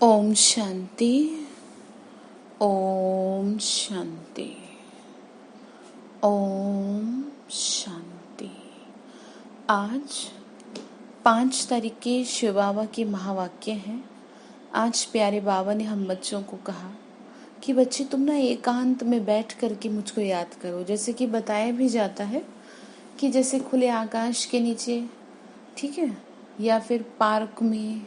ओम शांति। ओम शांति। ओम शांति। आज 5 तारीख के शिव बाबा के महावाक्य हैं। आज प्यारे बाबा ने हम बच्चों को कहा कि बच्चे तुम ना एकांत में बैठ करके मुझको याद करो। जैसे कि बताया भी जाता है कि जैसे खुले आकाश के नीचे, ठीक है, या फिर पार्क में,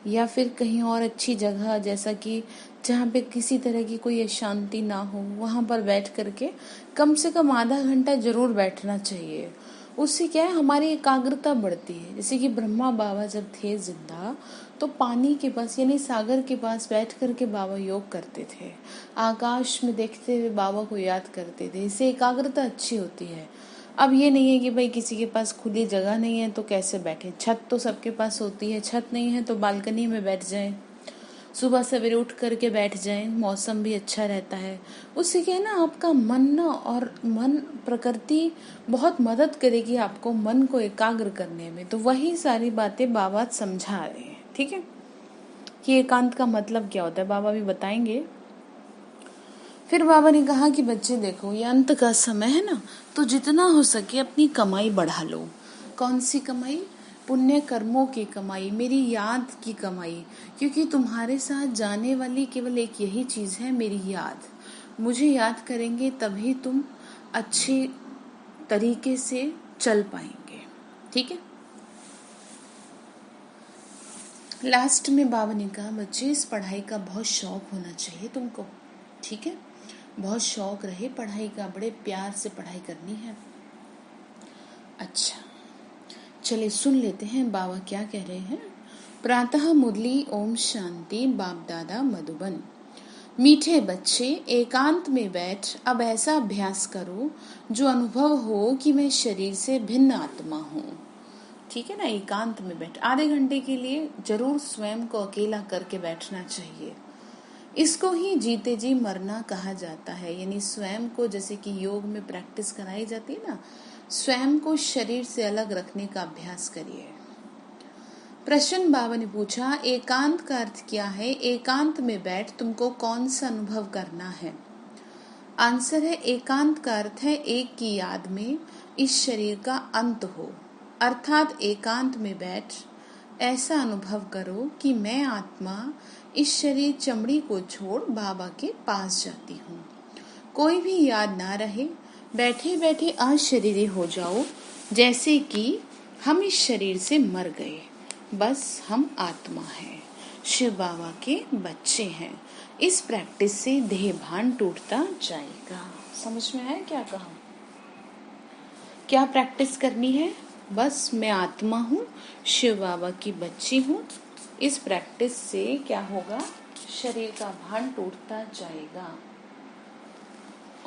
या फिर कहीं और अच्छी जगह, जैसा कि जहाँ पे किसी तरह की कोई अशांति ना हो, वहाँ पर बैठ करके कम से कम आधा घंटा जरूर बैठना चाहिए। उससे क्या है, हमारी एकाग्रता बढ़ती है। जैसे कि ब्रह्मा बाबा जब थे जिंदा तो पानी के पास यानी सागर के पास बैठ करके बाबा योग करते थे, आकाश में देखते हुए बाबा को याद करते थे। इससे एकाग्रता अच्छी होती है। अब ये नहीं है कि भाई किसी के पास खुली जगह नहीं है तो कैसे बैठे। छत तो सबके पास होती है, छत नहीं है तो बालकनी में बैठ जाएं, सुबह सवेरे उठ करके बैठ जाएं, मौसम भी अच्छा रहता है। उससे क्या है ना, आपका मन ना, और मन प्रकृति बहुत मदद करेगी आपको मन को एकाग्र करने में। तो वही सारी बातें बाबा समझा रहे हैं, ठीक है, कि एकांत का मतलब क्या होता है बाबा भी बताएंगे। फिर बाबा ने कहा कि बच्चे देखो, ये अंत का समय है ना, तो जितना हो सके अपनी कमाई बढ़ा लो। कौन सी कमाई? पुण्य कर्मों की कमाई, मेरी याद की कमाई। क्योंकि तुम्हारे साथ जाने वाली केवल एक यही चीज है, मेरी याद। मुझे याद करेंगे तभी तुम अच्छे तरीके से चल पाएंगे, ठीक है। लास्ट में बाबा ने कहा बच्चे, इस पढ़ाई का बहुत शौक होना चाहिए तुमको, ठीक है, बहुत शौक रहे पढ़ाई का, बड़े प्यार से पढ़ाई करनी है। अच्छा, चलिए सुन लेते हैं बाबा क्या कह रहे हैं। प्रातः मुरली ओम शांति। बाप दादा मधुबन। मीठे बच्चे, एकांत में बैठ अब ऐसा अभ्यास करो जो अनुभव हो कि मैं शरीर से भिन्न आत्मा हूँ। ठीक है ना, एकांत में बैठ आधे घंटे के लिए जरूर स्वयं को अकेला करके बैठना चाहिए। इसको ही जीते जी मरना कहा जाता है। यानी स्वयं को, जैसे कि योग में प्रैक्टिस कराई जाती है ना, स्वयं को शरीर से अलग रखने का अभ्यास करिए। प्रश्न बाबा ने पूछा, एकांत का अर्थ क्या है? एकांत में बैठ तुमको कौन सा अनुभव करना है? आंसर है, एकांत का अर्थ है एक की याद में इस शरीर का अंत हो। अर्थात एकांत में बैठ ऐसा अनुभव करो कि मैं आत्मा इस शरीर चमड़ी को छोड़ बाबा के पास जाती हूँ। कोई भी याद ना रहे, बैठे बैठे अशरीरी हो जाओ, जैसे कि हम इस शरीर से मर गए, बस हम आत्मा हैं, शिव बाबा के बच्चे हैं। इस प्रैक्टिस से देह भान टूटता जाएगा। समझ में आया क्या कहा? क्या प्रैक्टिस करनी है? बस मैं आत्मा हूँ, शिव बाबा की बच्ची हूँ। इस प्रैक्टिस से क्या होगा? शरीर का भान टूटता जाएगा,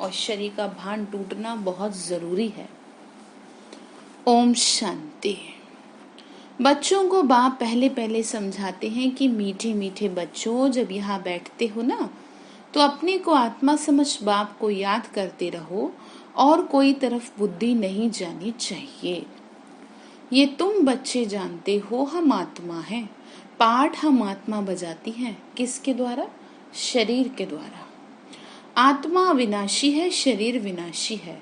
और शरीर का भान टूटना बहुत जरूरी है। ओम शांति। बच्चों को बाप पहले पहले समझाते हैं कि मीठे मीठे बच्चों, जब यहाँ बैठते हो ना, तो अपने को आत्मा समझ बाप को याद करते रहो, और कोई तरफ बुद्धि नहीं जानी चाहिए। ये तुम बच्चे जानते हो हम आत्मा हैं। पाठ हम आत्मा बजाती हैं, किसके द्वारा? शरीर के द्वारा। आत्मा अविनाशी है, शरीर विनाशी है।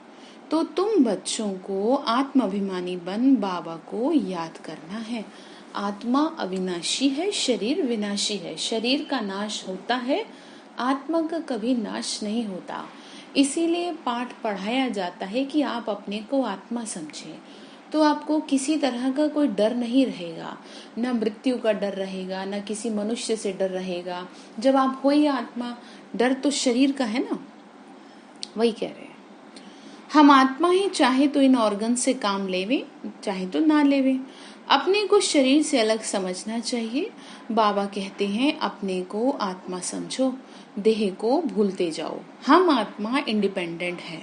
तो तुम बच्चों को आत्माभिमानी बन बाबा को याद करना है। आत्मा अविनाशी है, शरीर विनाशी है। शरीर का नाश होता है, आत्मा का कभी नाश नहीं होता। इसीलिए पाठ पढ़ाया जाता है कि आप अपने को आत्मा समझें। तो आपको किसी तरह का कोई डर नहीं रहेगा, न मृत्यु का डर रहेगा, न किसी मनुष्य से डर रहेगा। जब आप हो ही आत्मा, डर तो शरीर का है ना। वही कह रहे हैं, हम आत्मा ही, चाहे तो इन ऑर्गन से काम लेवे, चाहे तो ना लेवे। अपने को शरीर से अलग समझना चाहिए। बाबा कहते हैं अपने को आत्मा समझो, देह को भूलते जाओ। हम आत्मा इंडिपेंडेंट है,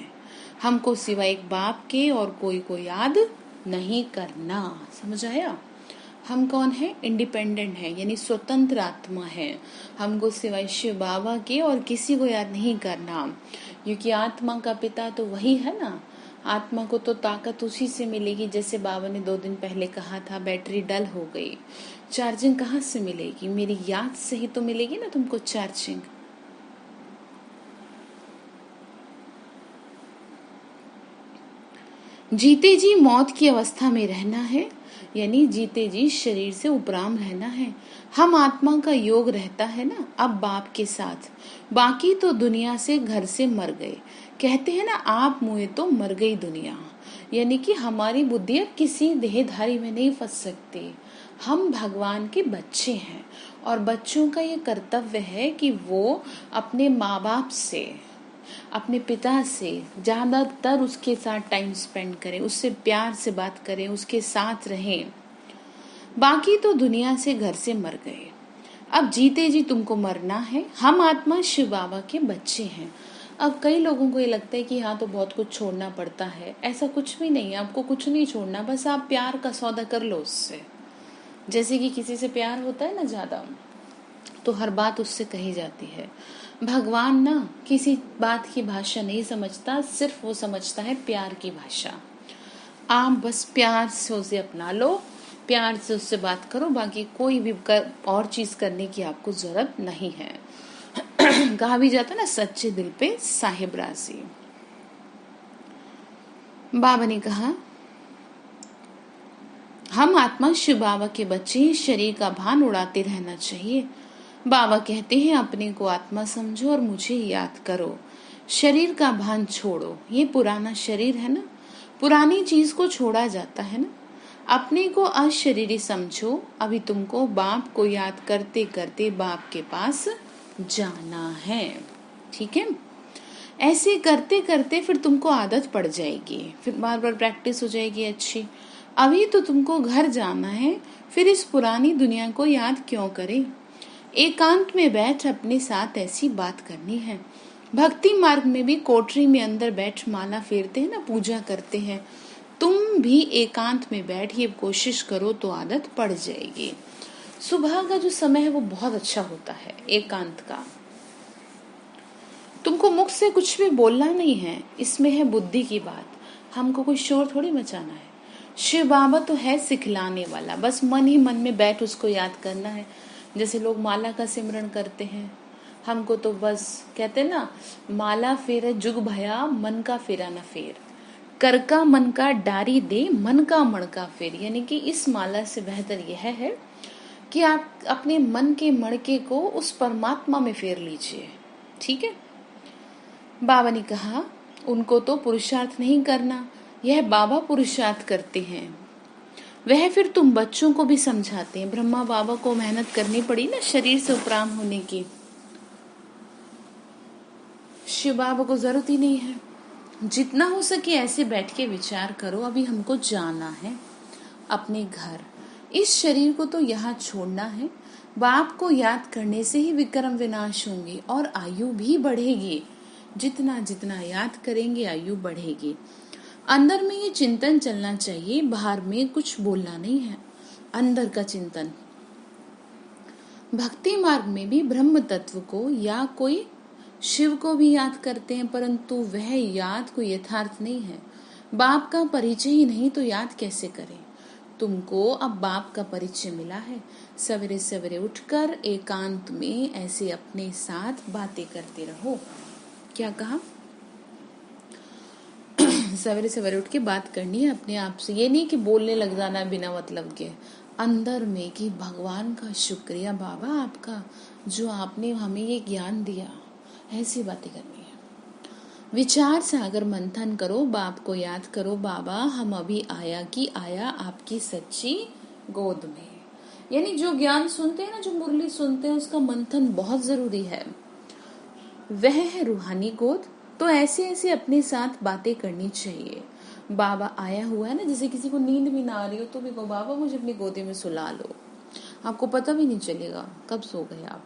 हमको सिवाय एक बाप के और कोई को याद नहीं करना। समझ आया? हम कौन है? इंडिपेंडेंट है, यानी स्वतंत्र आत्मा है। हमको सिवाय शिव बाबा के और किसी को याद नहीं करना, क्योंकि आत्मा का पिता तो वही है ना। आत्मा को तो ताकत उसी से मिलेगी, जैसे बाबा ने 2 दिन पहले कहा था बैटरी डल हो गई, चार्जिंग कहाँ से मिलेगी? मेरी याद से ही तो मिलेगी ना तुमको चार्जिंग। जीते जी मौत की अवस्था में रहना है, यानी जीते जी शरीर से उपराम रहना है। हम आत्मा का योग रहता है ना अब बाप के साथ, बाकी तो दुनिया से घर से मर गए। कहते हैं ना आप मुए तो मर गई दुनिया, यानी कि हमारी बुद्धि अब किसी देहधारी में नहीं फंस सकती। हम भगवान के बच्चे हैं और बच्चों का ये कर्तव्य है कि वो अपने माँ बाप से, अपने पिता से ज्यादातर उसके साथ टाइम स्पेंड करें, उससे प्यार से बात करें, उसके साथ रहें। बाकी तो दुनिया से घर से मर गए, अब जीते जी तुमको मरना है। हम आत्मा शिव बाबा के बच्चे हैं। अब कई लोगों को ये लगता है कि हाँ तो बहुत कुछ छोड़ना पड़ता है, ऐसा कुछ भी नहीं है। आपको कुछ नहीं छोड़ना, बस आप प्यार का सौदा कर लो उससे। जैसे कि किसी से प्यार होता है ना ज्यादा, तो हर बात उससे कही जाती है। भगवान ना किसी बात की भाषा नहीं समझता, सिर्फ वो समझता है प्यार की भाषा। आप बस प्यार से उसे अपना लो, प्यार से उससे बात करो, बाकी कोई भी और चीज करने की आपको जरूरत नहीं है। कहा भी जाता ना सच्चे दिल पे साहिब राजी। बाबा ने कहा हम आत्मा शिव बाबा के बच्चे, शरीर का भान उड़ाते रहना चाहिए। बाबा कहते हैं अपने को आत्मा समझो और मुझे याद करो, शरीर का भान छोड़ो। ये पुराना शरीर है ना, पुरानी चीज को छोड़ा जाता है ना। अपने को अशरीरी समझो। अभी तुमको बाप को याद करते करते बाप के पास जाना है, ठीक है। ऐसे करते करते फिर तुमको आदत पड़ जाएगी, फिर बार बार प्रैक्टिस हो जाएगी अच्छी। अभी तो तुमको घर जाना है, फिर इस पुरानी दुनिया को याद क्यों करें। एकांत में बैठ अपने साथ ऐसी बात करनी है। भक्ति मार्ग में भी कोठरी में अंदर बैठ माला फेरते हैं ना, पूजा करते हैं। तुम भी एकांत में बैठ ये कोशिश करो तो आदत पड़ जाएगी। सुबह का जो समय है वो बहुत अच्छा होता है एकांत का। तुमको मुख से कुछ भी बोलना नहीं है, इसमें है बुद्धि की बात। हमको कोई शोर थोड़ी मचाना है। शिव बाबा तो है सिखलाने वाला, बस मन ही मन में बैठ उसको याद करना है। जैसे लोग माला का सिमरन करते हैं, हमको तो बस कहते ना माला फेर जुग भया मन का फेरा न फेर, कर का मन का डारी दे मन का मणका फेर। यानी कि इस माला से बेहतर यह है कि आप अपने मन के मणके को उस परमात्मा में फेर लीजिए, ठीक है। बाबा ने कहा उनको तो पुरुषार्थ नहीं करना, यह बाबा पुरुषार्थ करते हैं। वह फिर तुम बच्चों को भी समझाते हैं। ब्रह्मा बाबा को मेहनत करनी पड़ी ना शरीर से उपराम होने की, शिव बाबा को जरूरत ही नहीं है। जितना हो सके ऐसे बैठ के विचार करो, अभी हमको जाना है अपने घर, इस शरीर को तो यहाँ छोड़ना है। बाप को याद करने से ही विक्रम विनाश होंगे और आयु भी बढ़ेगी। जितना जितना याद करेंगे आयु बढ़ेगी। अंदर में ये चिंतन चलना चाहिए, बाहर में कुछ बोलना नहीं है, अंदर का चिंतन। भक्ति मार्ग में भी ब्रह्म तत्व को या कोई शिव को भी याद करते हैं, परंतु वह याद कोई यथार्थ नहीं है। बाप का परिचय ही नहीं तो याद कैसे करें। तुमको अब बाप का परिचय मिला है, सवेरे सवेरे उठकर एकांत में ऐसे अपने साथ बातें करते रहो। क्या कहा? सवेरे सवेरे उठ के बात करनी है अपने आप से, ये नहीं कि बोलने लग जाना बिना मतलब के। अंदर में कि भगवान का शुक्रिया बाबा आपका जो आपने हमें ये ज्ञान दिया, ऐसी बातें करनी है। विचार सागर मंथन करो, बाप को याद करो, बाबा हम अभी आया कि आया आपकी सच्ची गोद में। यानी जो ज्ञान सुनते हैं ना, जो मुरली सुनते हैं, उसका मंथन बहुत जरूरी है। वह है रूहानी गोद। तो ऐसे ऐसे अपने साथ बातें करनी चाहिए। बाबा आया हुआ है ना, जैसे किसी को नींद भी ना आ रही हो तो भी कहो बाबा मुझे अपनी गोदी में सुला लो, आपको पता भी नहीं चलेगा कब सो गए आप।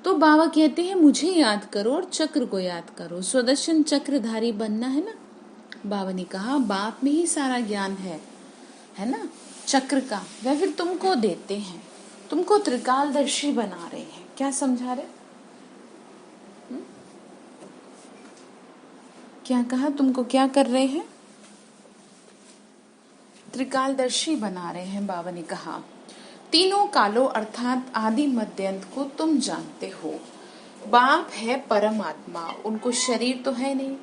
तो बाबा कहते हैं मुझे याद करो और चक्र को याद करो, स्वदर्शन चक्रधारी बनना है ना। बाबा ने कहा बाप में ही सारा ज्ञान है ना, चक्र का, वह फिर तुमको देते हैं, तुमको त्रिकालदर्शी बना रहे हैं। क्या समझा रहे? क्या कहा? तुमको क्या कर रहे हैं? त्रिकालदर्शी बना रहे हैं। बाबा ने कहा, तीनों कालों अर्थात आदि मध्यांत को तुम जानते हो। बाप है परमात्मा, उनको शरीर तो है नहीं,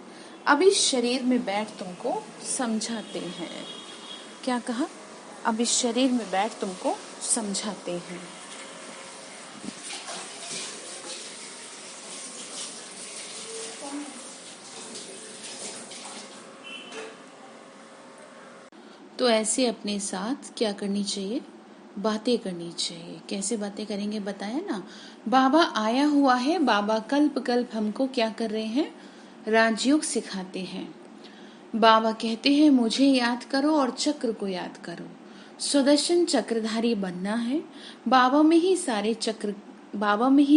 अब इस शरीर में बैठ तुमको समझाते हैं। क्या कहा? अब इस शरीर में बैठ तुमको समझाते हैं। तो ऐसे अपने साथ क्या करनी चाहिए? बातें करनी चाहिए। कैसे बातें करेंगे बताया ना। बाबा आया हुआ है, बाबा कल्प कल्प हमको क्या कर रहे हैं? राजयोग सिखाते हैं। बाबा कहते हैं मुझे याद करो और चक्र को याद करो। सुदर्शन चक्रधारी बनना है। बाबा में ही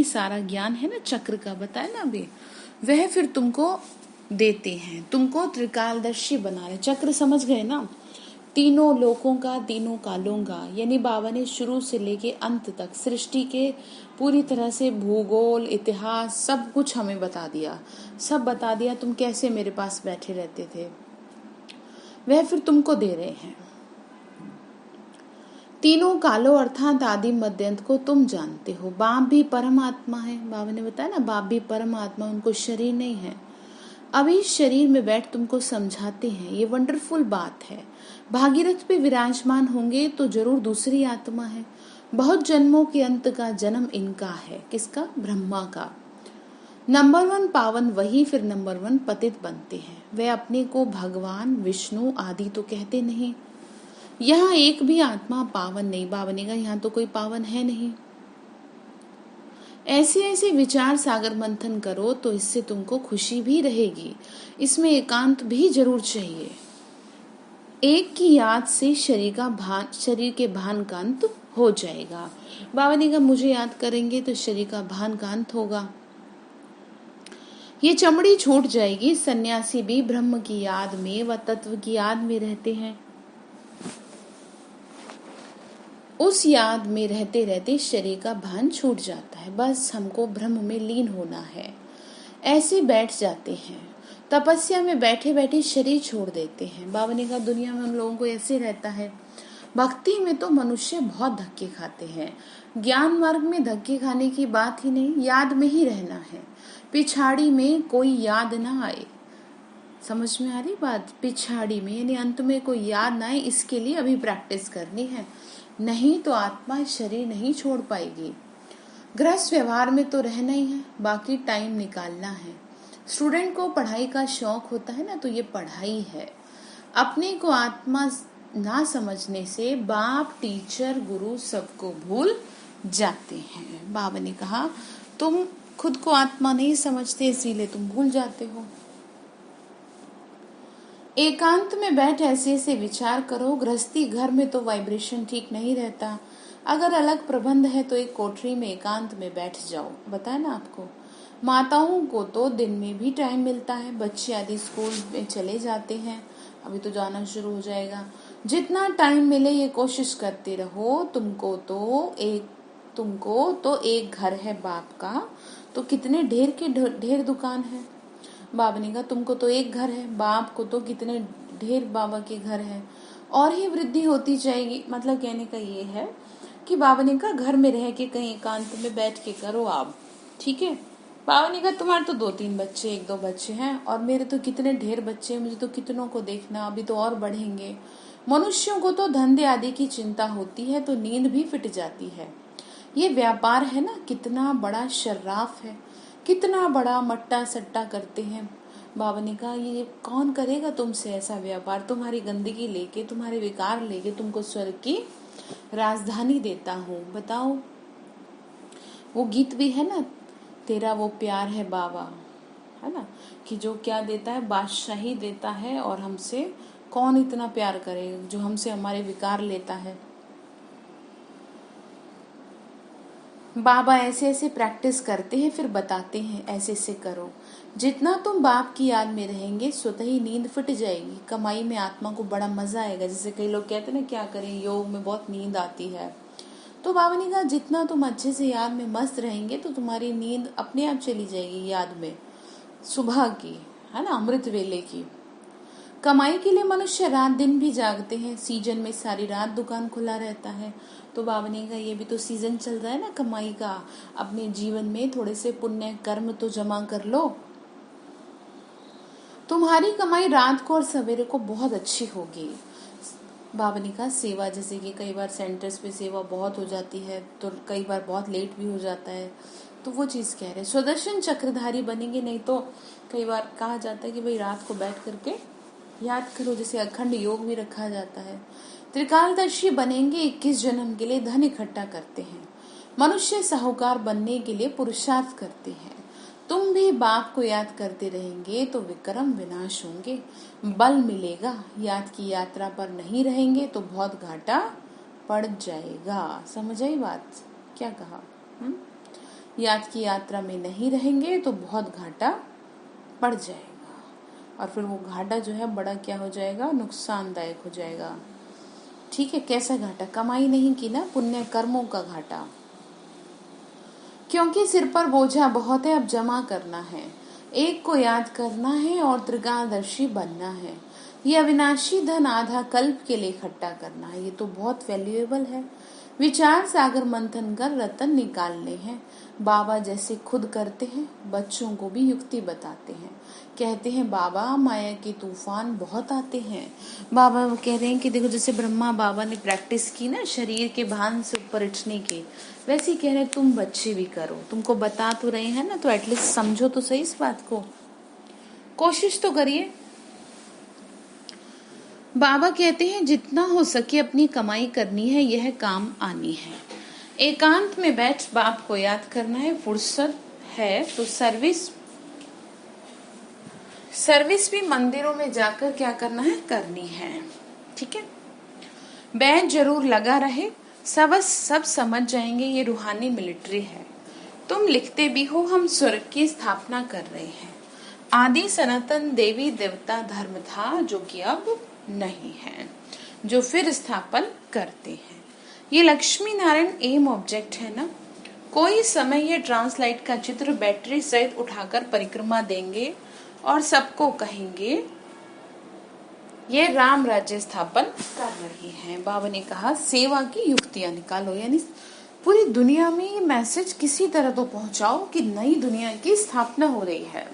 सारा ज्ञान है ना, चक्र का बताया ना अभी। वह फिर तुमको देते हैं, तुमको त्रिकालदर्शी बना रहे। चक्र समझ गए ना? तीनों लोकों का, तीनों कालों का, यानी बाबा ने शुरू से लेके अंत तक सृष्टि के पूरी तरह से भूगोल, इतिहास सब कुछ हमें बता दिया। सब बता दिया तुम कैसे मेरे पास बैठे रहते थे, वह फिर तुमको दे रहे हैं। तीनों कालों अर्थात आदि मध्यांत को तुम जानते हो। बाप भी परमात्मा है। बाबा ने बताया ना, बाप भी परमात्मा, उनको शरीर नहीं है। अभी शरीर में बैठ तुमको समझाते हैं। ये वंडरफुल बात है। भागीरथ पे विराजमान होंगे तो जरूर दूसरी आत्मा है। बहुत जन्मों के अंत का जन्म इनका है। किसका? ब्रह्मा का। नंबर 1 पावन वही फिर नंबर 1 पतित बनते हैं। वे अपने को भगवान, विष्णु आदि तो कहते नहीं। यहाँ एक भी आत्मा पावन नहीं। बाबा ने कहा यहाँ तो कोई पावन है नहीं। ऐसे ऐसे विचार सागर मंथन करो तो इससे तुमको खुशी भी रहेगी। इसमें एकांत भी जरूर चाहिए। एक की याद से शरीर के भान का अंत हो जाएगा। बाबा ने कहा मुझे याद करेंगे तो शरीर का भान का अंत होगा। ये चमड़ी छूट जाएगी। सन्यासी भी ब्रह्म की याद में व तत्व की याद में रहते हैं। उस याद में रहते रहते शरीर का भान छूट जाता है। बस हमको ब्रह्म में लीन होना है। ऐसे बैठ जाते हैं। तपस्या में बैठे बैठे शरीर छोड़ देते हैं। बाबा ने कहा दुनिया में उन लोगों को ऐसे रहता है। भक्ति में तो मनुष्य बहुत धक्के खाते हैं। ज्ञान मार्ग में धक्के खाने की बात ही नहीं, याद में ही रहना है। पिछाड़ी में कोई याद ना आए। समझ में आ रही बात? पिछाड़ी में यानी अंत में कोई याद ना आए, इसके लिए अभी प्रैक्टिस करनी है। नहीं तो आत्मा शरीर नहीं छोड़ पाएगी। गृहस्थ व्यवहार में तो रहना ही है, बाकी टाइम निकालना है। स्टूडेंट को पढ़ाई का शौक होता है ना, तो ये पढ़ाई है। अपने को आत्मा ना समझने से बाप, टीचर, गुरु सबको भूल जाते हैं। बाबा ने कहा तुम खुद को आत्मा नहीं समझते, इसीलिए तुम भूल जाते हो। एकांत में बैठ ऐसे ऐसे विचार करो। गृहस्थी घर में तो वाइब्रेशन ठीक नहीं रहता। अगर अलग प्रबंध है तो एक कोठरी में एकांत में बैठ जाओ। बताया ना आपको। माताओं को तो दिन में भी टाइम मिलता है। बच्चे आदि स्कूल में चले जाते हैं, अभी तो जाना शुरू हो जाएगा। जितना टाइम मिले ये कोशिश करते रहो। तुमको तो एक घर है बाप का, तो कितने ढेर दुकान है। बाबा ने कहा तुमको तो एक घर है, बाप को तो कितने ढेर बाबा के घर है। और ही वृद्धि होती जाएगी। मतलब कहने का ये है कि बाबा ने कहा घर में रह के कहीं एकांत में बैठ के करो आप, ठीक है। बाबा ने कहा तुम्हारे तो 2-3 बच्चे, 1-2 बच्चे हैं, और मेरे तो कितने ढेर बच्चे हैं, मुझे तो कितनों को देखना, अभी तो और बढ़ेंगे। मनुष्यों को तो धंधे आदि की चिंता होती है तो नींद भी फिट जाती है। ये व्यापार है ना, कितना बड़ा शर्राफ है, कितना बड़ा मट्टा सट्टा करते हैं। बाबा ने कहा ये कौन करेगा तुमसे ऐसा व्यापार। तुम्हारी गंदगी लेके, तुम्हारे विकार लेके तुमको स्वर्ग की राजधानी देता हूँ। बताओ, वो गीत भी है ना, तेरा वो प्यार है बाबा, है ना, कि जो क्या देता है, बादशाही देता है, और हमसे कौन इतना प्यार करेगा जो हमसे हमारे विकार लेता है। बाबा ऐसे ऐसे प्रैक्टिस करते हैं, फिर बताते हैं ऐसे ऐसे करो। जितना तुम बाप की याद में रहेंगे स्वतः ही नींद फिट जाएगी। कमाई में आत्मा को बड़ा मजा आएगा। जैसे कई लोग कहते हैं ना क्या करें, योग में बहुत नींद आती है। तो बाबा ने कहा जितना तुम अच्छे से याद में मस्त रहेंगे तो तुम्हारी नींद अपने आप चली जाएगी याद में, सुबह की, है ना, अमृत वेले की। कमाई के लिए मनुष्य रात दिन भी जागते हैं। सीजन में सारी रात दुकान खुला रहता है। तो बाबा ने कहा ये भी तो सीजन चल रहा है ना कमाई का, अपने जीवन में थोड़े से पुण्य कर्म तो जमा कर लो। तुम्हारी कमाई रात को और सवेरे को बहुत अच्छी होगी। बाबा ने कहा सेवा, जैसे कि कई बार सेंटर्स पे सेवा बहुत हो जाती है तो कई बार बहुत लेट भी हो जाता है, तो वो चीज़ कह रहे हैं। सुदर्शन चक्रधारी बनेंगे, नहीं तो कई बार कहा जाता है कि भाई रात को बैठ करके याद करो, जैसे अखंड योग भी रखा जाता है। त्रिकालदर्शी बनेंगे, 21 जन्म के लिए धन इकट्ठा करते हैं। मनुष्य साहूकार बनने के लिए पुरुषार्थ करते हैं। तुम भी बाप को याद करते रहेंगे तो विक्रम विनाश होंगे, बल मिलेगा। याद की यात्रा पर नहीं रहेंगे तो बहुत घाटा पड़ जाएगा। समझ आई बात? क्या कहा? याद की यात्रा में नहीं रहेंगे तो बहुत घाटा पड़ जाएगा, और फिर वो घाटा जो है बड़ा क्या हो जाएगा, नुकसानदायक हो जाएगा। ठीक है, कैसा घाटा? कमाई नहीं की ना, पुण्य कर्मों का घाटा। क्योंकि सिर पर बोझा बहुत है, अब जमा करना है। एक को याद करना है और त्रिकालदर्शी बनना है। ये अविनाशी धन आधा कल्प के लिए इकट्ठा करना है। ये तो बहुत वैल्यूएबल है। विचार सागर मंथन कर रतन निकालने हैं। बाबा जैसे खुद करते हैं, बच्चों को भी युक्ति बताते हैं। कहते हैं बाबा माया के तूफान बहुत आते हैं। बाबा कह रहे हैं कि देखो, जैसे ब्रह्मा बाबा ने प्रैक्टिस की ना शरीर के भान से ऊपर उठने की, वैसे ही कह रहे हैं तुम बच्चे भी करो। तुमको बता तो रहे हैं ना, तो एटलीस्ट समझो तो सही इस बात को, कोशिश तो करिए। बाबा कहते हैं जितना हो सके अपनी कमाई करनी है, यह काम आनी है। एकांत में बैठ बाप को याद करना है। फुर्सत है तो सर्विस भी मंदिरों में जाकर क्या करना है, करनी है। ठीक है, बैच जरूर लगा रहे, सब समझ जाएंगे ये रूहानी मिलिट्री है। तुम लिखते भी हो हम स्वर्ग की स्थापना कर रहे हैं। आदि सनातन देवी देवता धर्म था जो कि अब नहीं है, जो फिर स्थापन करते हैं। ये लक्ष्मी नारायण एम ऑब्जेक्ट है ना। कोई समय ये ट्रांसलाइट का चित्र बैटरी सहित उठाकर परिक्रमा देंगे और सबको कहेंगे ये राम राज्य स्थापन कर रही हैं। बाबा ने कहा सेवा की युक्तियां निकालो, यानी पूरी दुनिया में ये मैसेज किसी तरह तो पहुंचाओ कि नई दुनिया की स्थापना हो रही है।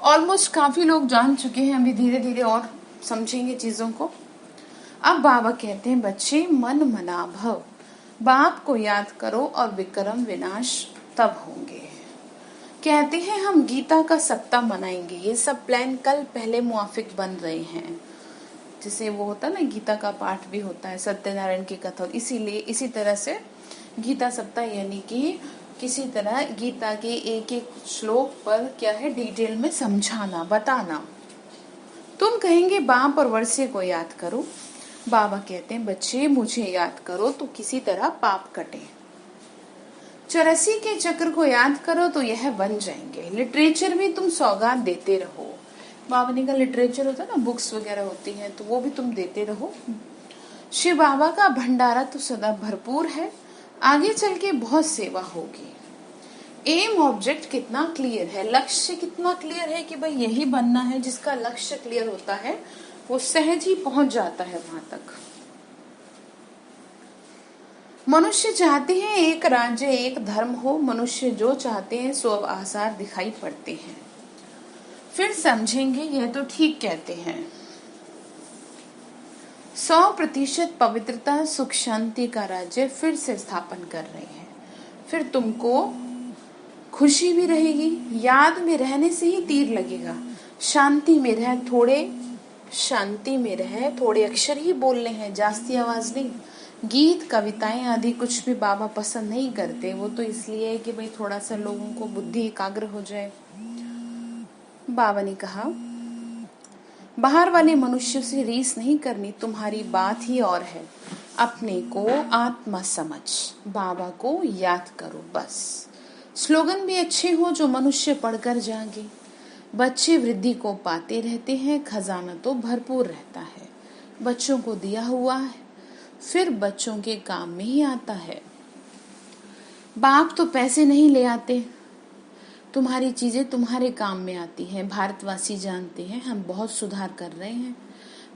ऑलमोस्ट काफी लोग जान चुके हैं, अभी धीरे धीरे और समझेंगे चीजों को। अब बाबा कहते हैं बच्चे मन मना भव, बाप को याद करो और विक्रम विनाश तब होंगे। कहते हैं हम गीता का सप्ताह मनाएंगे। ये सब प्लान कल पहले मुआफिक बन रहे हैं। जैसे वो होता ना, गीता का पाठ भी होता है, सत्यनारायण की कथा, इसीलिए इसी तरह से गीता सप्ताह, यानी कि किसी तरह गीता के एक एक श्लोक पर क्या है डिटेल में समझाना, बताना। तुम कहेंगे बाप और वर्षे को याद करो। बाबा कहते हैं बच्चे मुझे याद करो तो किसी तरह पाप कटे। 84 के चक्र को याद करो तो यह बन जाएंगे। लिटरेचर भी तुम सौगात देते रहो। बाबा ने कहा लिटरेचर होता है ना, बुक्स वगैरह होती हैं, तो वो भी तुम देते रहो। शिव बाबा का भंडारा तो सदा भरपूर है, आगे चल के बहुत सेवा होगी। एम ऑब्जेक्ट कितना क्लियर है, लक्ष्य कितना क्लियर है कि भाई यही बनना है। जिसका लक्ष्य क्लियर होता है वो सहज ही पहुंच जाता है वहां तक। मनुष्य चाहते हैं एक राज्य एक धर्म हो। मनुष्य जो चाहते हैं सो अब आसार दिखाई पड़ते हैं। फिर समझेंगे यह तो ठीक कहते हैं। 100% पवित्रता सुख शांति का राज्य फिर से स्थापन कर रहे हैं। फिर तुमको खुशी भी रहेगी, याद में रहने से ही तीर लगेगा। शांति में रहे, थोड़े अक्षर ही बोलने हैं, जास्ती आवाज नहीं। गीत कविताएं आदि कुछ भी बाबा पसंद नहीं करते। वो तो इसलिए है कि भाई थोड़ा सा लोगों को बुद्धि एकाग्र हो जाए। बाबा ने कहा बाहर वाले मनुष्यों से रीस नहीं करनी, तुम्हारी बात ही और है। अपने को आत्मा समझ, बाबा को याद करो बस। स्लोगन भी अच्छे हो जो मनुष्य पढ़कर जागे। बच्चे वृद्धि को पाते रहते हैं, खजाना तो भरपूर रहता है। बच्चों को दिया हुआ है, फिर बच्चों के काम में ही आता है। बाप तो पैसे नहीं ले आते, तुम्हारी चीजें तुम्हारे काम में आती हैं। भारतवासी जानते हैं हम बहुत सुधार कर रहे हैं।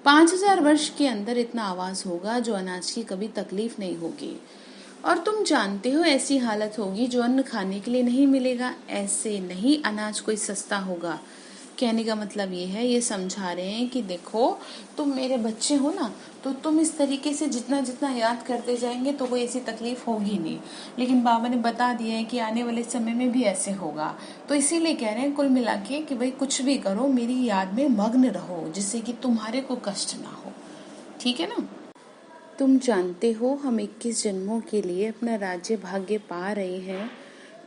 5000 वर्ष के अंदर इतना आवाज होगा जो अनाज की कभी तकलीफ नहीं होगी। और तुम जानते हो ऐसी हालत होगी जो अन्न खाने के लिए नहीं मिलेगा। ऐसे नहीं अनाज कोई सस्ता होगा। कहने का मतलब ये है, ये समझा रहे हैं कि देखो तुम मेरे बच्चे हो ना, तो तुम इस तरीके से जितना जितना याद करते जाएंगे तो कोई ऐसी तकलीफ होगी नहीं। लेकिन बाबा ने बता दिया है कि आने वाले समय में भी ऐसे होगा। तो इसीलिए कह रहे हैं कुल मिला के कि भाई कुछ भी करो मेरी याद में मग्न रहो, जिससे कि तुम्हारे को कष्ट ना हो। ठीक है ना। तुम जानते हो हम 21 जन्मों के लिए अपना राज्य भाग्य पा रहे हैं,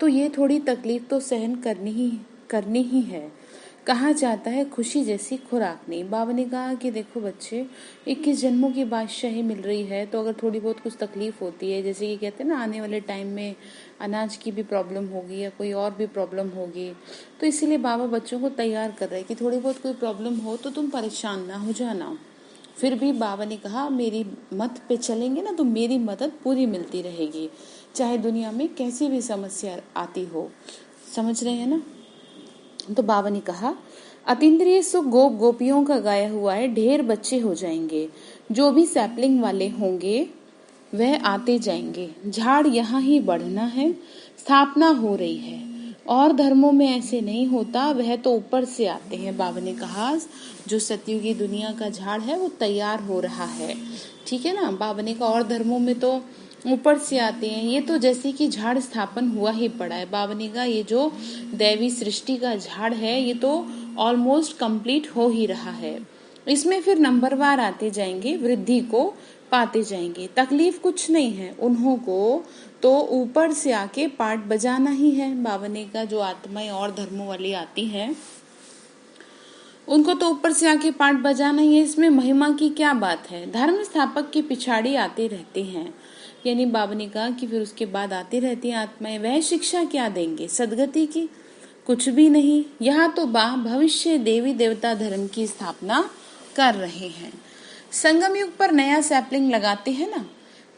तो ये थोड़ी तकलीफ तो सहन करनी ही है। कहा जाता है खुशी जैसी खुराक नहीं। बाबा ने कहा कि देखो बच्चे, 21 जन्मों की बादशाही मिल रही है, तो अगर थोड़ी बहुत कुछ तकलीफ होती है, जैसे कि कहते हैं ना आने वाले टाइम में अनाज की भी प्रॉब्लम होगी या कोई और भी प्रॉब्लम होगी, तो इसीलिए बाबा बच्चों को तैयार कर रहे हैं कि थोड़ी बहुत कोई प्रॉब्लम हो तो तुम परेशान ना हो जाना। फिर भी बाबा ने कहा मेरी मत पे चलेंगे ना तो मेरी मदद पूरी मिलती रहेगी, चाहे दुनिया में कैसी भी समस्या आती हो। समझ रहे हैं ना। तो बाबा ने कहा अतीन्द्रिय सुख गोपियों का गाया हुआ है, ढेर बच्चे हो जाएंगे। जो भी सैपलिंग वाले होंगे वह आते जाएंगे। झाड़ यहाँ ही बढ़ना है, स्थापना हो रही है। और धर्मों में ऐसे नहीं होता, वह तो ऊपर से आते हैं। बाबा ने कहा जो सतयुगी दुनिया का झाड़ है वो तैयार हो रहा है। ठीक है ना। बाबा ने कहा और धर्मों में तो ऊपर से आते हैं, ये तो जैसे कि झाड़ स्थापन हुआ ही पड़ा है। बाबा ने कहा ये जो दैवी सृष्टि का झाड़ है ये तो ऑलमोस्ट कंप्लीट हो ही रहा है। इसमें फिर नंबरवार आते जाएंगे, वृद्धि को पाते जाएंगे। तकलीफ कुछ नहीं है उन्हों को, तो ऊपर से आके पाठ बजाना ही है। बाबा ने कहा जो आत्माएं और धर्मों वाली आती हैं उनको तो ऊपर से आके पाठ बजाना ही है। इसमें महिमा की क्या बात है। धर्म स्थापक की पिछाड़ी आते रहते हैं। यानी बाबा ने कहा कि फिर उसके बाद आती रहती हैं आत्माएं। वह शिक्षा क्या देंगे सदगति की? कुछ भी नहीं। यहाँ तो भविष्य देवी देवता धर्म की स्थापना कर रहे हैं। संगम युग पर नया सैपलिंग लगाते हैं ना,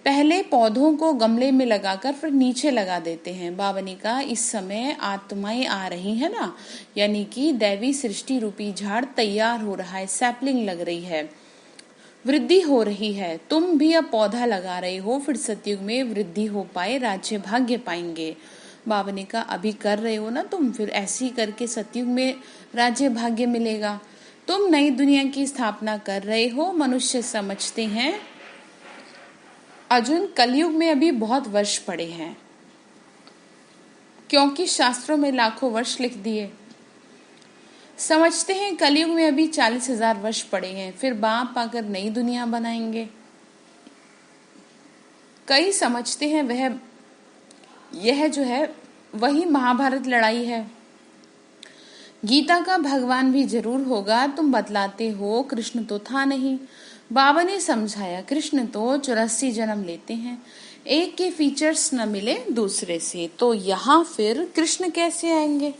पहले पौधों को गमले में लगाकर फिर नीचे लगा देते हैं। बाबा ने कहा इस समय आत्माएं आ रही है ना, यानी कि दैवी सृष्टि रूपी झाड़ तैयार हो रहा है, सैपलिंग लग रही है, वृद्धि हो रही है। तुम भी अब पौधा लगा रहे हो, फिर सतयुग में वृद्धि हो पाए, राज्य भाग्य पाएंगे। बाबा ने कहा अभी कर रहे हो ना तुम, फिर ऐसे ही करके सतयुग में राज्य भाग्य मिलेगा। तुम नई दुनिया की स्थापना कर रहे हो। मनुष्य समझते हैं अर्जुन कलयुग में अभी बहुत वर्ष पड़े हैं, क्योंकि शास्त्रों में लाखों वर्ष लिख दिए। समझते हैं कलयुग में अभी 40,000 वर्ष पड़े हैं, फिर बाप आकर नई दुनिया बनाएंगे। कई समझते हैं यह जो है वही महाभारत लड़ाई है। गीता का भगवान भी जरूर होगा, तुम बतलाते हो कृष्ण तो था नहीं। बाबा ने समझाया कृष्ण तो 84 जन्म लेते हैं, एक के फीचर्स न मिले दूसरे से, तो यहाँ फिर कृष्ण कैसे आएंगे?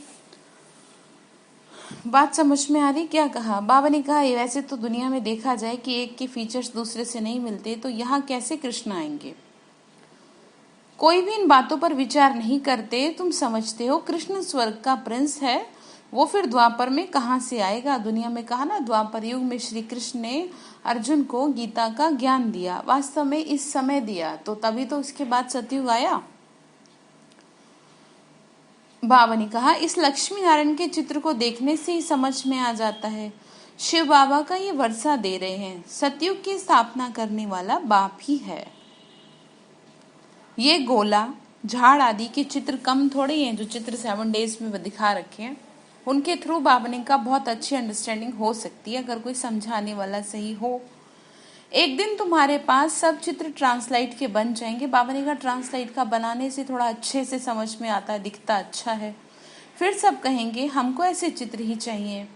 बात समझ में आ रही? क्या कहा बाबा ने? कहा वैसे तो दुनिया में देखा जाए कि एक के फीचर्स दूसरे से नहीं मिलते, तो यहाँ कैसे कृष्ण आएंगे? कोई भी इन बातों पर विचार नहीं करते। तुम समझते हो कृष्ण स्वर्ग का प्रिंस है, वो फिर द्वापर में कहाँ से आएगा? दुनिया में कहा ना द्वापर युग में श्री कृष्ण ने अर्जुन को गीता का ज्ञान दिया, वास्तव में इस समय दिया, तो तभी तो उसके बाद सतयुग आया। बाबा ने कहा इस लक्ष्मी नारायण के चित्र को देखने से ही समझ में आ जाता है शिव बाबा का ये वर्षा दे रहे हैं, सतयुग की स्थापना करने वाला बाप ही है। ये गोला झाड़ आदि के चित्र कम थोड़े हैं जो चित्र 7 डेज में दिखा रखे हैं। उनके थ्रू बाबा ने का बहुत अच्छी अंडरस्टैंडिंग हो सकती है अगर कोई समझाने वाला सही हो। एक दिन तुम्हारे पास सब चित्र ट्रांसलाइट के बन जाएंगे। बाबा ने कहा ट्रांसलाइट का बनाने से थोड़ा अच्छे से समझ में आता है, दिखता अच्छा है। फिर सब कहेंगे हमको ऐसे चित्र ही चाहिए।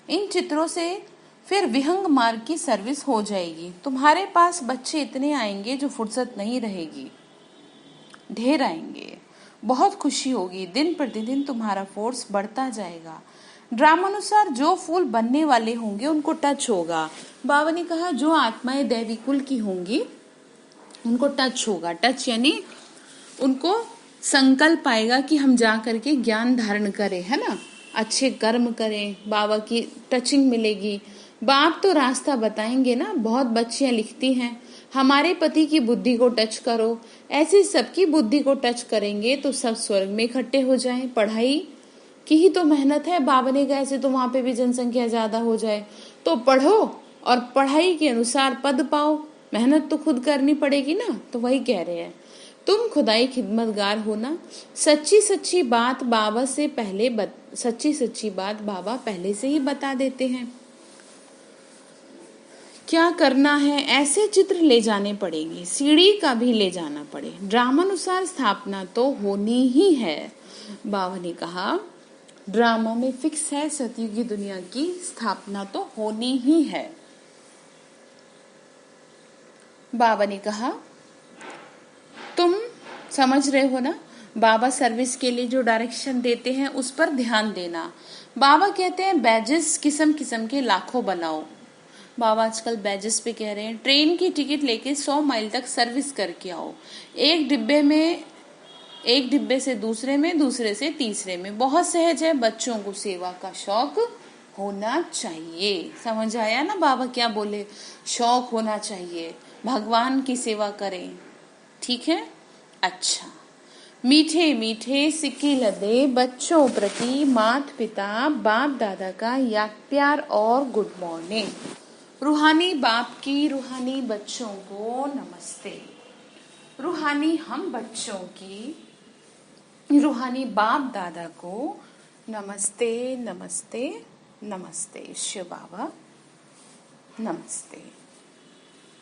इन चित्रों से फिर विहंग मार्ग की सर्विस हो जाएगी। तुम्हारे पास बच्चे इतने आएंगे जो फुर्सत नहीं रहेगी, ढेर आएंगे, बहुत खुशी होगी। दिन प्रतिदिन तुम्हारा फोर्स बढ़ता जाएगा। ड्रामानुसार जो फूल बनने वाले होंगे उनको टच होगा। बाबा ने कहा जो आत्माएं दैवी कुल की होंगी उनको टच होगा। टच यानी उनको संकल्प आएगा कि हम जा करके ज्ञान धारण करें, है ना, अच्छे कर्म करें, बाबा की टचिंग मिलेगी। बाप तो रास्ता बताएंगे ना। बहुत बच्चियां लिखती हैं हमारे पति की बुद्धि को टच करो। ऐसे सबकी बुद्धि को टच करेंगे तो सब स्वर्ग में इकट्ठे हो जाएं। पढ़ाई की ही तो मेहनत है। बाबा ने कहा ऐसे तो वहां पे भी जनसंख्या ज्यादा हो जाए, तो पढ़ो और पढ़ाई के अनुसार पद पाओ। मेहनत तो खुद करनी पड़ेगी ना। तो वही कह रहे हैं, तुम खुदाई खिदमतगार हो ना। सच्ची सच्ची बात बाबा से पहले सच्ची सच्ची बात बाबा पहले से ही बता देते हैं। क्या करना है, ऐसे चित्र ले जाने पड़ेंगे, सीढ़ी का भी ले जाना पड़े। ड्रामानुसार स्थापना तो होनी ही है। बाबा ने कहा ड्रामा में फिक्स है, सतयुग की दुनिया की स्थापना तो होनी ही है। बाबा ने कहा तुम समझ रहे हो ना, बाबा सर्विस के लिए जो डायरेक्शन देते हैं उस पर ध्यान देना। बाबा कहते हैं बैजेस किस्म किस्म के लाखों बनाओ। बाबा आजकल बैजेस पे कह रहे हैं ट्रेन की टिकट लेके 100 माइल तक सर्विस करके आओ। एक डिब्बे से दूसरे में, दूसरे से तीसरे में। बहुत सहज है, बच्चों को सेवा का शौक होना चाहिए। समझ आया ना बाबा क्या बोले? शौक होना चाहिए, भगवान की सेवा करें। ठीक है, अच्छा। मीठे मीठे सिक्के लदे बच्चों प्रति माता पिता बाप दादा का याद प्यार और गुड मॉर्निंग। रूहानी बाप की रूहानी बच्चों को नमस्ते। रूहानी हम बच्चों की रूहानी बाप दादा को नमस्ते नमस्ते नमस्ते। शिव बाबा नमस्ते।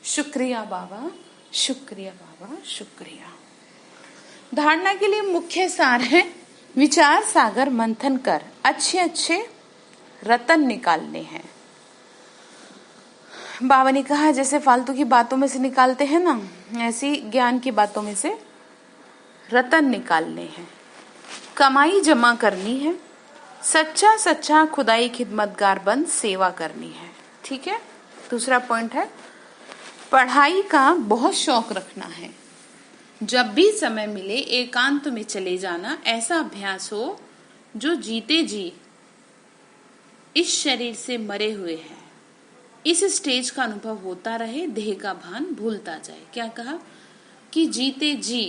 शुक्रिया बाबा, शुक्रिया बाबा, शुक्रिया। धारणा के लिए मुख्य सार है विचार सागर मंथन कर अच्छे अच्छे रतन निकालने हैं। बाबा ने कहा जैसे फालतू की बातों में से निकालते हैं ना, ऐसी ज्ञान की बातों में से रतन निकालने हैं। कमाई जमा करनी है, सच्चा सच्चा खुदाई खिदमतगार बन सेवा करनी है। ठीक है। दूसरा पॉइंट है पढ़ाई का बहुत शौक रखना है। जब भी समय मिले एकांत में चले जाना। ऐसा अभ्यास हो जो जीते जी इस शरीर से मरे हुए हैं, इस स्टेज का अनुभव होता रहे, देह का भान भूलता जाए। क्या कहा कि जीते जी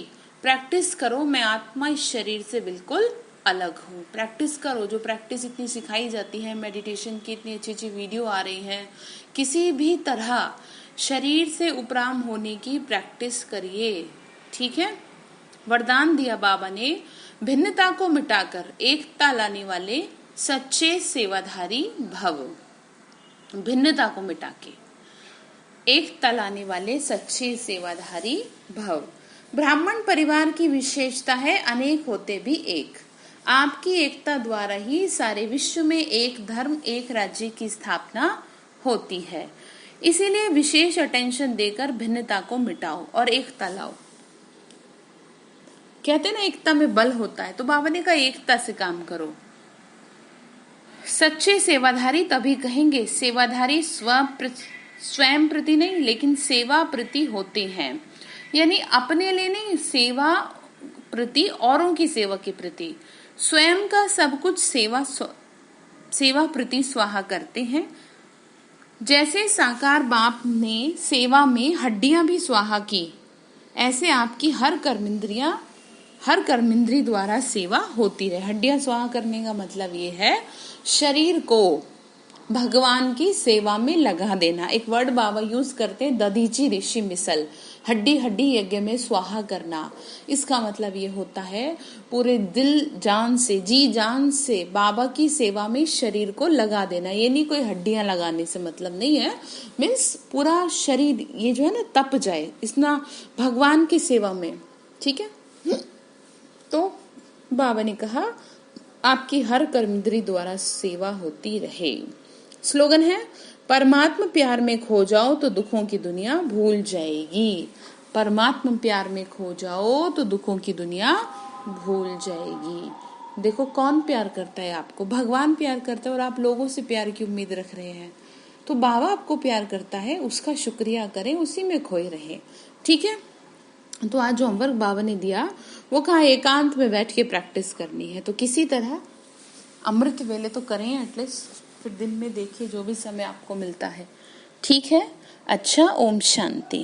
प्रैक्टिस करो, मैं आत्मा इस शरीर से बिल्कुल अलग हूँ। प्रैक्टिस करो, जो प्रैक्टिस इतनी सिखाई जाती है, मेडिटेशन की इतनी अच्छी अच्छी वीडियो आ रही है। किसी भी तरह शरीर से उपराम होने की प्रैक्टिस करिए। ठीक है। वरदान दिया बाबा ने, भिन्नता को मिटाकर एकता लाने वाले सच्चे सेवाधारी भव। भिन्नता को मिटा के एकता लाने वाले सच्चे सेवाधारी भव। ब्राह्मण परिवार की विशेषता है अनेक होते भी एक। आपकी एकता द्वारा ही सारे विश्व में एक धर्म एक राज्य की स्थापना होती है। इसीलिए विशेष अटेंशन देकर भिन्नता को मिटाओ और एकता लाओ। कहते ना एकता में बल होता है, तो बाबा ने कहा एकता से काम करो। सच्चे सेवाधारी तभी कहेंगे, सेवाधारी स्वयं प्रति नहीं लेकिन सेवा प्रति होते हैं। यानी अपने लिए नहीं, सेवा प्रति, औरों की सेवा के प्रति। स्वयं का सब कुछ सेवा प्रति स्वाहा करते हैं। जैसे साकार बाप ने सेवा में हड्डियां भी स्वाहा की, ऐसे आपकी हर कर्मेंद्री द्वारा सेवा होती रहे। हड्डियां स्वाहा करने का मतलब ये है शरीर को भगवान की सेवा में लगा देना। एक वर्ड बाबा यूज करते हैं, दधीची ऋषि मिसल, हड्डी हड्डी यज्ञ में स्वाहा करना। इसका मतलब ये होता है पूरे दिल जान से, जी जान से बाबा की सेवा में शरीर को लगा देना। ये नहीं कोई हड्डियां लगाने से मतलब नहीं है, मीन्स पूरा शरीर ये जो है ना तप जाए इतना भगवान की सेवा में। ठीक है। तो बाबा ने कहा आपकी हर कर्मेंद्री द्वारा सेवा होती रहे। स्लोगन है परमात्मा प्यार में खो जाओ तो दुखों की दुनिया भूल जाएगी। परमात्मा प्यार में खो जाओ तो दुखों की दुनिया भूल जाएगी। देखो कौन प्यार करता है आपको? भगवान प्यार करता है। और आप लोगों से प्यार की उम्मीद रख रहे हैं, तो बाबा आपको प्यार करता है, उसका शुक्रिया करें, उसी में खोए रहे। ठीक है। तो आज जो होमवर्क बाबा ने दिया वो कहाँ एकांत में बैठ के प्रैक्टिस करनी है। तो किसी तरह अमृत वेले तो करें एटलीस्ट, फिर दिन में देखिए जो भी समय आपको मिलता है। ठीक है, अच्छा, ओम शांति।